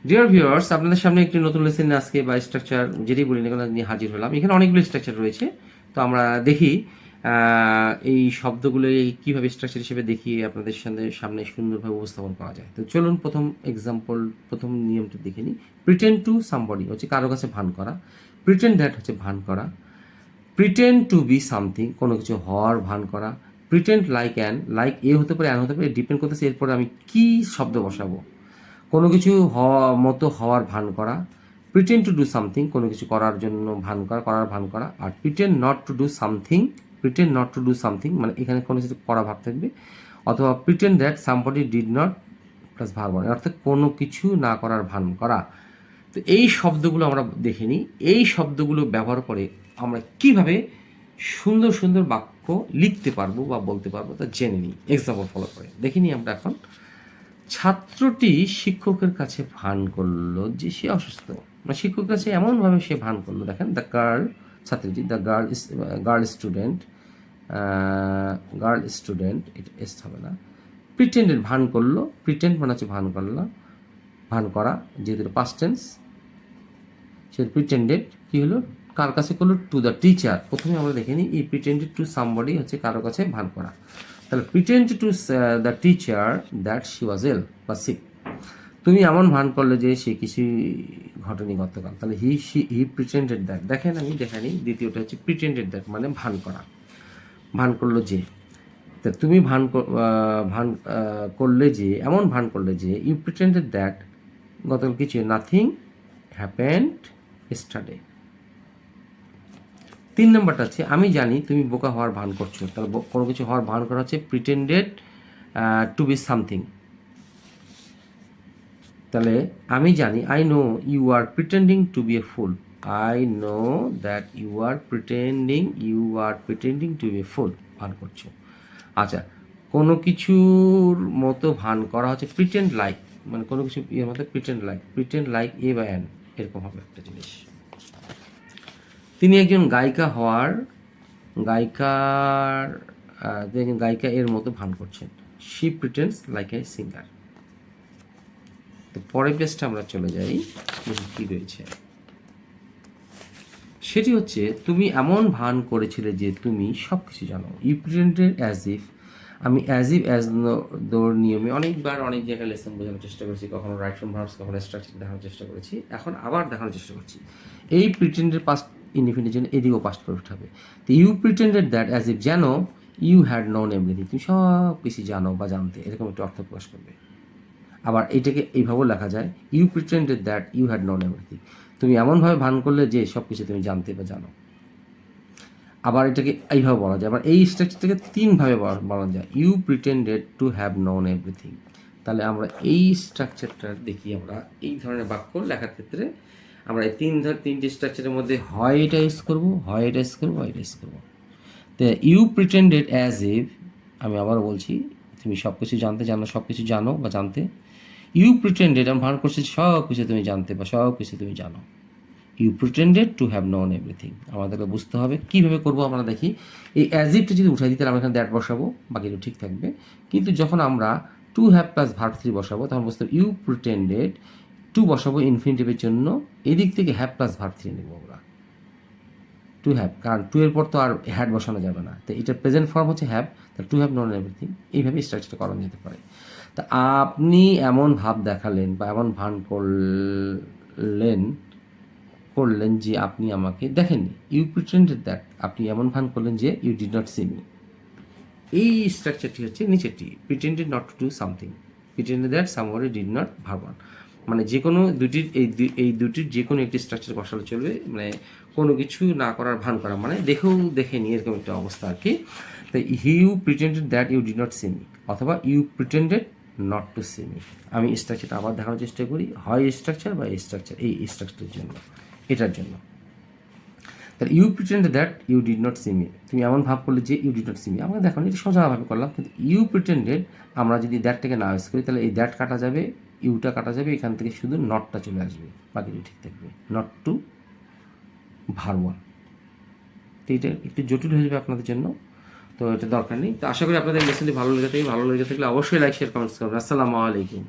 Dear viewers, আপনাদের সামনে একটি নতুন লেসন আজকে বা স্ট্রাকচার যেটি বলি না কেন নিয়ে হাজির হলাম। এখানে অনেকগুলো স্ট্রাকচার রয়েছে, তো আমরা দেখি এই শব্দগুলো কীভাবে স্ট্রাকচার হিসেবে দেখিয়ে আপনাদের সামনে সুন্দরভাবে উপস্থাপন করা যায়। তো চলুন প্রথম নিয়মটি দেখে নিই। প্রিটেন্ড টু সামবডি হচ্ছে কারো কাছে ভান করা, প্রিটেন্ড দ্যাট হচ্ছে ভান করা, প্রিটেন্ড টু বি সামথিং কোনো কিছু হওয়ার ভান করা, pretend like an, like a হতে পারে অ্যান হতে পারে, ডিপেন্ড করতেছে এরপরে আমি কী শব্দ বসাবো। কোনো কিছু হওয়ার ভান করা, প্রিটেন্ড টু ডু সামথিং কোনো কিছু করার জন্য করার ভান করা, আর pretend not to do something, pretend not to do something মানে এখানে কোনো কিছু করা ভাব থাকবে, অথবা pretend that somebody did not plus verb অর্থাৎ কোনো কিছু না করার ভান করা। তো এই শব্দগুলো আমরা দেখে নিই। এই শব্দগুলো ব্যবহার করে আমরা কিভাবে সুন্দর সুন্দর বাক্য লিখতে পারবো বা বলতে পারবো তা জেনে নিই। এক্সাম্পল ফলো করে দেখে নিই আমরা এখন। ছাত্রটি শিক্ষকের কাছে ভান করলো যে সে অসুস্থ, মানে শিক্ষকের কাছে এমনভাবে সে ভান করলো। দেখেন ছাত্রীটি গার্ল স্টুডেন্ট এটা এস হবে না, প্রিটেন্ডেড ভান করলো, প্রিটেন্ড মানে হচ্ছে ভান করা, যেহেতু পাস্ট টেন্স সে প্রিটেন্ডেড কি হলো কার কাছে করলো, টু দ্য টিচার। প্রথমে আমরা দেখে নিই এই প্রিটেন্ডেড টু সামবডি হচ্ছে কারো কাছে ভান করা। তাহলে pretend to the teacher that she was ill বা সিক, তুমি এমন ভান করলে যে সে কিছু ঘটেনি গতকাল। তাহলে হি প্রিটেন্ডেড দ্যাট। দেখেন আমি দেখানি, দ্বিতীয়টা হচ্ছে প্রিটেন্ডেড দ্যাট মানে ভান করা, ভান করলো যে। তা তুমি ভান করলে যে, এমন ভান করলে যে, ইউ প্রিটেন্ডেড দ্যাট গতকাল কিছু নাথিং হ্যাপেন্ড ইস্টারডে। 3 নম্বরটা হচ্ছে আমি জানি তুমি বোকা হওয়ার ভান করছো। তাহলে কোনো কিছু হওয়ার ভান করা হচ্ছে প্রিটেন্ডেড টু বি সামথিং। তাহলে আমি জানি, I know you are pretending to be a fool, I know that you are pretending to be a fool, ভান করছো। আচ্ছা, কোনো কিছুর মতো ভান করা হচ্ছে প্রিটেন্ড লাইক, মানে কোনো কিছু ইয়ের মতো প্রিটেন্ড লাইক এ বা অ্যান, এরকম হবে একটা জিনিস। তিনি একজন গায়িকা এর মতো ভান করছেন, শি প্রিটেন্ডস লাইক এ সিঙ্গার। তো পরের পেজটা আমরা চলে যাই, কি রয়েছে সেটি হচ্ছে তুমি এমন ভান করেছিলে যে তুমি সব কিছু জানো। ইউ প্রিটেন্ডেড অ্যাজ ইফ, আমি অ্যাজ দোর নিয়মে অনেকবার অনেক জায়গায় লেসন বোঝানোর চেষ্টা করেছি, কখনো রাইট ফ্রম ভার্বস, কখনো স্ট্রাকচার দেখানোর চেষ্টা করেছি, এখন আবার দেখানোর চেষ্টা করছি। এই প্রিটেন্ডের পাস্ট ইনডিফিনিটের জন্য এদিকেও পাস্ট পারফেক্ট হবে। তো you pretended that as if, যেন ইউ হ্যাড নোন এভরিথিং, তুমি সব কিছু জানো বা জানতে, এরকম একটা অর্থ প্রকাশ করবে। আবার এইটাকে এইভাবেও লেখা যায়, you pretended that you had known everything, তুমি এমনভাবে ভান করলে যে সব কিছু তুমি জানতে বা জানো। আবার এটাকে এইভাবে বলা যায়, আবার এই স্ট্রাকচারটাকে 3 ভাবে বলা যায়, you pretended to have known everything. তাহলে আমরা এই স্ট্রাকচারটা দেখি, আমরা এই ধরনের বাক্য লেখার ক্ষেত্রে আমরা এই তিনটে স্ট্রাকচারের মধ্যে হয় এটা ইউজ করবো, হয় এটা ইউজ করবো, হয় এটা ইউজ করবো। তো ইউ প্রিটেন্ডেড অ্যাজ ইফ, আমি আবার বলছি তুমি সব কিছু সব কিছু জানো বা জানতে। ইউ প্রিটেন্ডেড, আমি ভান করছি সব কিছু তুমি জানতে বা সব কিছু তুমি জানো। You pretended to have known everything. আমাদেরকে বুঝতে হবে কীভাবে করবো। আমরা দেখি এই অ্যাজ ইফটা যদি উঠাই দিই তাহলে আমরা এখানে দ্যাট বসাবো, বাকিটা ঠিক থাকবে। কিন্তু যখন আমরা টু হ্যাভ প্লাস ভার্ব 3 বসাবো তখন বুঝতে হবে ইউ প্রিটেন্ডেড টু বসাবো ইনফিনিটিভের জন্য, এদিক থেকে হ্যাভ প্লাস ভার্ব 3 নেবো আমরা, টু হ্যাভ, কারণ টু এর পর তো আর হ্যাড বসানো যাবে না। তো এটা প্রেজেন্ট ফর্ম হচ্ছে হ্যাভ, তাহলে টু হ্যাভ নোন এভরিথিং। এইভাবে স্ট্রাকচারটা করানো যেতে পারে। তা আপনি এমন ভাব দেখালেন বা এমন ভান করলেন যে আপনি আমাকে দেখেননি। ইউ প্রিটেন্ডেড দ্যাট, আপনি এমন ভান করলেন যে you did not see me. এই স্ট্রাকচারটি হচ্ছে নিচেরটি, pretended not to do something, pretended that somebody did not verb one. মানে যে কোনো এই দুটির যে কোনো একটি স্ট্রাকচার বসালে চলবে, মানে কোনো কিছু না করার ভান করা, মানে দেখেনি এরকম একটা অবস্থা আর কি। তাই you pretended that you did not see me, অথবা you pretended not to see me. আমি স্ট্রাকচারটা আবার দেখানোর চেষ্টা করি, হয় স্ট্রাকচার বা স্ট্রাকচার, এই স্ট্রাকচারের জন্য, এটার জন্য। তাহলে you pretended that you did not see me, তুমি এমন ভাব করলে যে you did not see me. আমরা দেখুন এটা সোজাভাবে করলাম, কিন্তু ইউ প্রিটেন্ডেড আমরা যদি দ্যাটটাকে না ইউজ করি তাহলে এই দ্যাট কাটা যাবে, ইউটা কাটা যাবে, এখান থেকে শুধু নটটা চলে আসবে, বাকিটা ঠিক থাকবে, নট টু ভার্ব ওয়ান। তো এটা একটু জটিল হয়ে যাবে আপনাদের জন্য, তো এটা দরকার নেই। তো আশা করি আপনাদের লেসনটি ভালো লেগে থাকলে অবশ্যই লাইক শেয়ার কমেন্টস করবেন। আসসালামু আলাইকুম।